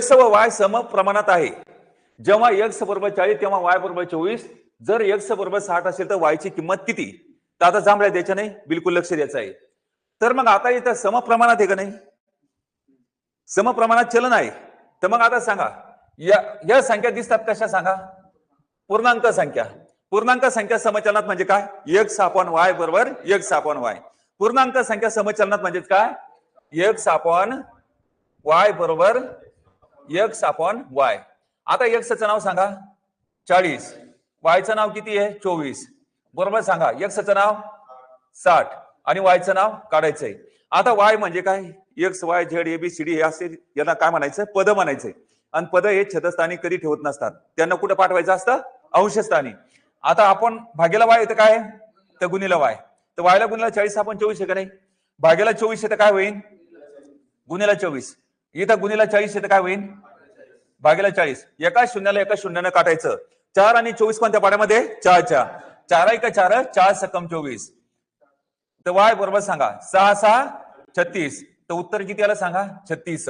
X व Y सम प्रमाणात आहे. जेव्हा एक्स बरोबर 40 तेव्हा वाय बरोबर 24. जर एक्स बरोबर 60 असेल तर वायची किंमत किती? तर आता जांभळ्या द्यायच्या नाही, बिलकुल लक्ष द्यायचं आहे. तर मग आता इथं समप्रमाणात आहे का नाही? समप्रमाणात चलन आहे. तर मग आता सांगा या संख्या दिसतात कशा सांगा? पूर्णांक संख्या. पूर्णांक संख्या समचलनात म्हणजे काय? एक्स अपॉन वाय बरोबर एक्स अपॉन वाय. पूर्णांक संख्या समचलनात म्हणजे काय? एक्स अपॉन वाय बरोबर एक्स अपॉन वाय. आता एक्सचं नाव सांगा 40, वायचं नाव किती आहे 24. बरोबर सांगा. एक्सचं नाव 60 आणि वायचं नाव काढायचंय. आता वाय म्हणजे काय? एक्स वाय झेड एबीसीडी हे असे यांना काय म्हणायचं? पद म्हणायचंय. आणि पद हे छेदस्थानी कधी ठेवत नसतात, त्यांना कुठं पाठवायचं असतं? अंशस्थानी. आता आपण भागेला वाय येतं काय? तर गुणीला वाय. तर वायला गुणीला 40 आपण 24 आहे का नाही? भागेला 24 येतं काय होईल? गुणीला 24. इथं गुणीला 40 येतं काय होईल? भागेला 40. एका शून्याला एका शून्यानं काटायचं. 4 आणि 24 कोणत्या पाड्यामध्ये? 4च्या. 4 1 4 4 सकम 24. तर वाय बरोबर सांगा 6 6 36. तर उत्तर किती आलं सांगा? 36.